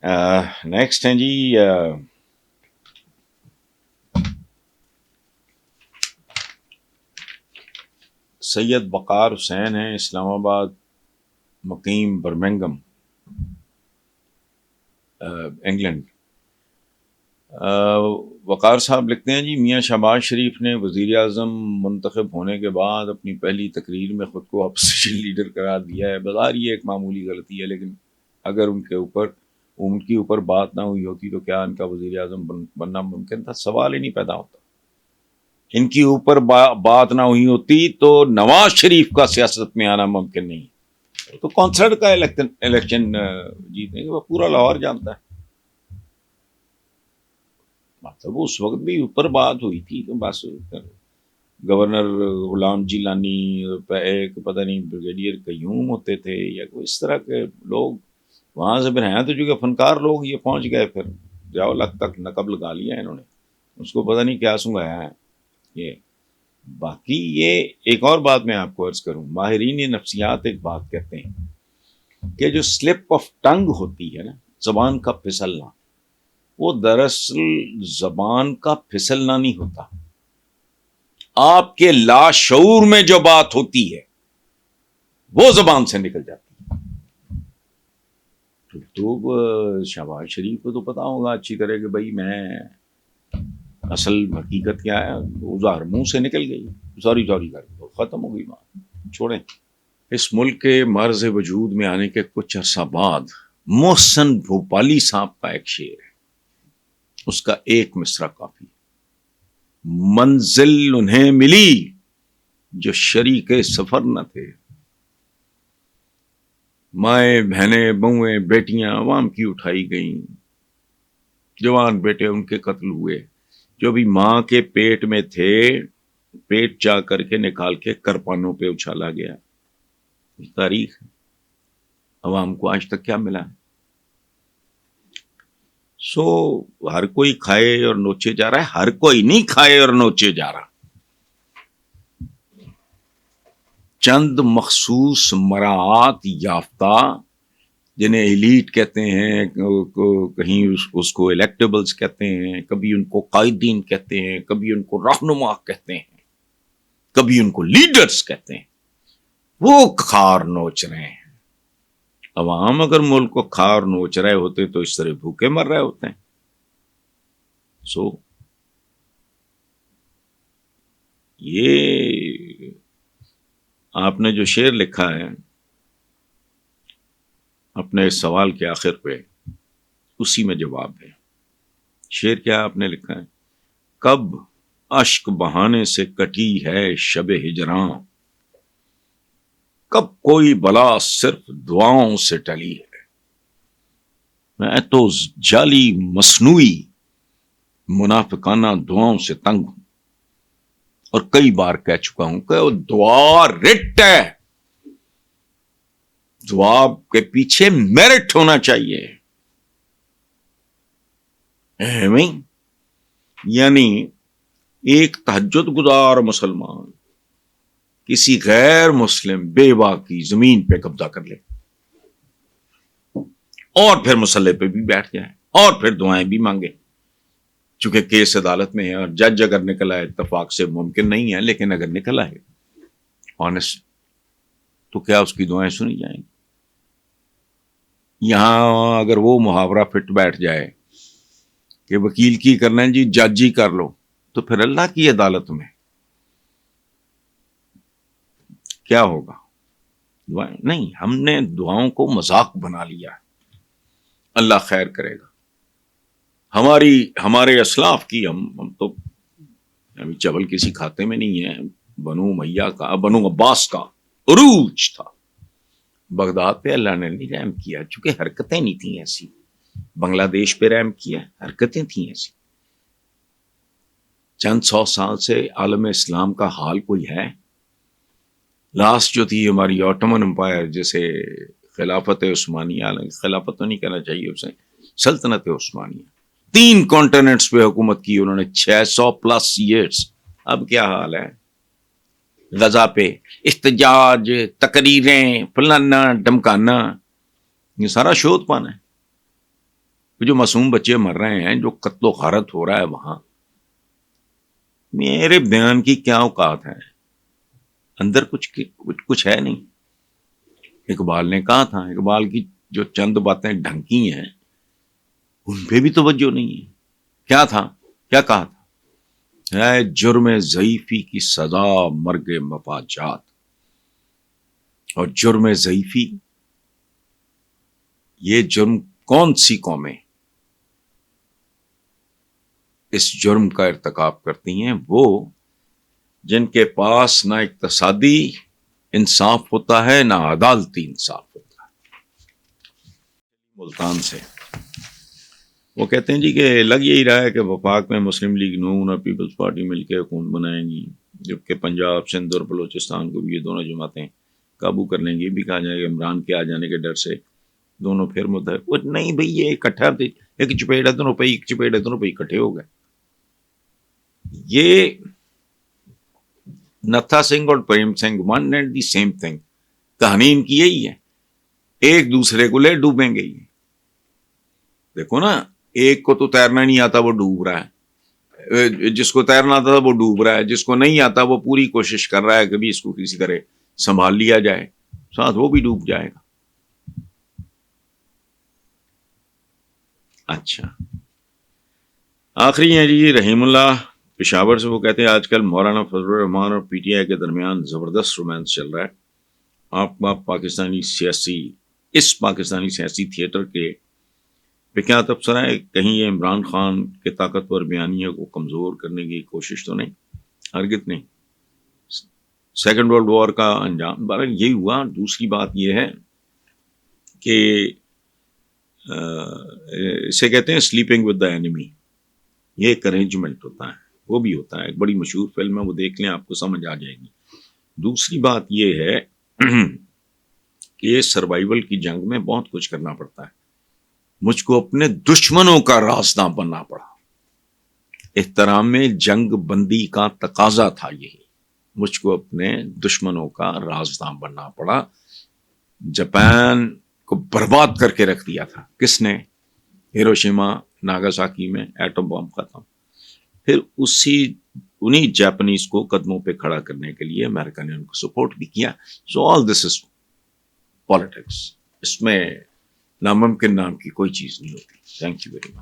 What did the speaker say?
Next ہیں جی سید وقار حسین ہیں، اسلام آباد، مقیم برمنگم، انگلینڈ۔ وقار صاحب لکھتے ہیں جی میاں شہباز شریف نے وزیر اعظم منتخب ہونے کے بعد اپنی پہلی تقریر میں خود کو اپوزیشن لیڈر قرار دیا ہے۔ بظاہر یہ ایک معمولی غلطی ہے، لیکن اگر ان کی اوپر بات نہ ہوئی ہوتی تو کیا ان کا وزیر اعظم بننا ممکن تھا؟ سوال ہی نہیں پیدا ہوتا۔ ان کی اوپر بات نہ ہوئی ہوتی تو نواز شریف کا سیاست میں آنا ممکن نہیں۔ تو کونسلر کا الیکشن جیتنے کے پورا لاہور جانتا ہے، مطلب اس وقت بھی اوپر بات ہوئی تھی تو بس گورنر غلام جیلانی، ایک پتہ نہیں بریگیڈیئر قیوم ہوتے تھے یا کوئی اس طرح کے لوگ وہاں سے پھر ہیں، تو چونکہ فنکار لوگ یہ پہنچ گئے، پھر جاؤ لگ تک نقب لگا لیا انہوں نے، اس کو پتہ نہیں کیا سنگایا ہے یہ۔ باقی یہ ایک اور بات میں آپ کو عرض کروں، ماہرین نفسیات ایک بات کہتے ہیں کہ جو سلپ آف ٹنگ ہوتی ہے نا، زبان کا پھسلنا، وہ دراصل زبان کا پھسلنا نہیں ہوتا، آپ کے لاشعور میں جو بات ہوتی ہے وہ زبان سے نکل جاتی ہے۔ تو شہباز شریف کو تو پتا ہوگا اچھی طرح کہ بھائی میں اصل حقیقت کیا ہے، ظاہر منہ سے نکل گئی، سوری کر ختم ہو گئی بات، چھوڑیں۔ اس ملک کے مرز وجود میں آنے کے کچھ عرصہ بعد محسن بھوپالی صاحب کا ایک شعر ہے، اس کا ایک مصرع کافی، منزل انہیں ملی جو شریک سفر نہ تھے، مائیں بہنیں بہویں بیٹیاں عوام کی اٹھائی گئیں، جوان بیٹے ان کے قتل ہوئے، جو بھی ماں کے پیٹ میں تھے پیٹ چا کر کے نکال کے کرپانوں پہ اچھالا گیا۔ تاریخ عوام کو آج تک کیا ملا ہے؟ سو ہر کوئی کھائے اور نوچے جا رہا ہے، ہر کوئی نہیں کھائے اور نوچے جا رہا، چند مخصوص مراعات یافتہ جنہیں ایلیٹ کہتے ہیں، کہیں اس کو الیکٹیبلز کہتے ہیں، کبھی ان کو قائدین کہتے ہیں، کبھی ان کو رہنما کہتے ہیں، کبھی ان کو لیڈرز کہتے ہیں، وہ کھار نوچ رہے ہیں۔ عوام اگر ملک کو کھار نوچ رہے ہوتے تو اس طرح بھوکے مر رہے ہوتے ہیں۔ سو یہ آپ نے جو شعر لکھا ہے اپنے اس سوال کے آخر پہ، اسی میں جواب ہے۔ شعر کیا آپ نے لکھا ہے؟ کب اشک بہانے سے کٹی ہے شب ہجراں، کب کوئی بلا صرف دعاؤں سے ٹلی ہے، میں تو جعلی مصنوعی منافقانہ دعاؤں سے تنگ ہوں، اور کئی بار کہہ چکا ہوں کہ وہ دعا رٹ ہے، دعا کے پیچھے میرٹ ہونا چاہیے۔ یعنی ایک تہجد گزار مسلمان کسی غیر مسلم بیوہ کی زمین پہ قبضہ کر لے اور پھر مصلی پہ بھی بیٹھ جائے اور پھر دعائیں بھی مانگے، چونکہ کیس عدالت میں ہے اور جج اگر نکل آئے، اتفاق سے ممکن نہیں ہے لیکن اگر نکل آئے آنےسٹ، تو کیا اس کی دعائیں سنی جائیں گی؟ یہاں اگر وہ محاورہ فٹ بیٹھ جائے کہ وکیل کی کرنا ہے جی جج ہی کر لو، تو پھر اللہ کی عدالت میں کیا ہوگا؟ دعائیں نہیں، ہم نے دعاؤں کو مذاق بنا لیا، اللہ خیر کرے گا۔ ہمارے اسلاف کی ہم تو ابھی چول کسی کھاتے میں نہیں ہے، بنو امیہ کا، بنو عباس کا عروج تھا بغداد پہ، اللہ نے نہیں رحم کیا، چونکہ حرکتیں نہیں تھیں ایسی۔ بنگلہ دیش پہ رحم کیا، حرکتیں تھیں ایسی۔ چند 100 سال سے عالم اسلام کا حال کوئی ہے؟ لاسٹ جو تھی ہماری آٹومن امپائر، جیسے خلافت عثمانیہ، خلافت تو نہیں کہنا چاہیے اسے، سلطنت عثمانیہ، 3 کانٹیننٹس پہ حکومت کی انہوں نے 600+ ایئرس۔ اب کیا حال ہے؟ غزہ پہ احتجاج، تقریریں، فلانا ڈمکانا، یہ سارا شوت پانا ہے۔ جو معصوم بچے مر رہے ہیں, جو قتل و غارت ہو رہا ہے وہاں, میرے بیان کی کیا اوقات ہے؟ اندر کچھ ہے نہیں. اقبال نے کہا تھا, اقبال کی جو چند باتیں ڈھنکی ہیں ان پہ بھی توجہ نہیں ہے. کیا تھا, کیا کہا تھا؟ ہے جرم ضعیفی کی سزا مرگ مفاجات. اور جرم ضعیفی, یہ جرم کون سی قومیں اس جرم کا ارتکاب کرتی ہیں؟ وہ جن کے پاس نہ اقتصادی انصاف ہوتا ہے نہ عدالتی انصاف ہوتا ہے. ملتان سے وہ کہتے ہیں جی کہ لگ یہی رہا ہے کہ وفاق میں مسلم لیگ نون اور پیپلز پارٹی مل کے حکومت بنائیں گی, جبکہ پنجاب, سندھ اور بلوچستان کو بھی یہ دونوں جماعتیں قابو کر لیں گی. بھی کہا جائے کہ عمران کے آ جانے کے ڈر سے دونوں پھر متحد. نہیں بھئی, یہ اکٹھا ایک چپیڑ ہے دونوں پہ, ایک چپیڑ ہے دونوں پہ اکٹھے ہو گئے. یہ نتھا سنگھ اور Prem Singh one and the same thing. کہانی ان کی یہی ہے, ایک دوسرے کو لے ڈوبیں گے. دیکھو نا, ایک کو تو تیرنا نہیں آتا وہ ڈوب رہا ہے, جس کو تیرنا آتا تھا وہ ڈوب رہا ہے, جس کو نہیں آتا وہ پوری کوشش کر رہا ہے کہ بھی اس کو کسی طرح سنبھال لیا جائے, ساتھ وہ بھی ڈوب جائے گا. اچھا, آخری ہیں جی رحیم اللہ پشاور سے. وہ کہتے ہیں آج کل مولانا فضل الرحمان اور پی ٹی آئی کے درمیان زبردست رومانس چل رہا ہے. آپ پاکستانی سیاسی تھیٹر کے پہ کیا تبصرہ ہے؟ کہیں یہ عمران خان کے طاقتور بیانیے کو کمزور کرنے کی کوشش تو نہیں؟ ہرگز نہیں. سیکنڈ ورلڈ وار کا انجام بہرحال یہی ہوا. دوسری بات یہ ہے کہ اسے کہتے ہیں سلیپنگ ود دا اینیمی. یہ ایک ارینجمنٹ ہوتا ہے, وہ بھی ہوتا ہے. ایک بڑی مشہور فلم ہے, وہ دیکھ لیں آپ کو سمجھ آ جائے گی. دوسری بات یہ ہے کہ سروائیول کی جنگ میں بہت کچھ کرنا پڑتا ہے. مجھ کو اپنے دشمنوں کا رازداں بننا پڑا. احترام میں جنگ بندی کا تقاضا تھا یہی. مجھ کو اپنے دشمنوں کا رازداں بننا پڑا. جاپان کو برباد کر کے رکھ دیا تھا کس نے؟ ہیروشیما ناگاساکی میں ایٹم بم ختم. پھر انہی جاپنیز کو قدموں پہ کھڑا کرنے کے لیے امریکہ نے ان کو سپورٹ بھی کیا. سو آل دس از پالیٹکس. اس میں ناممکن نام کی کوئی چیز نہیں ہوتی. Thank you very much.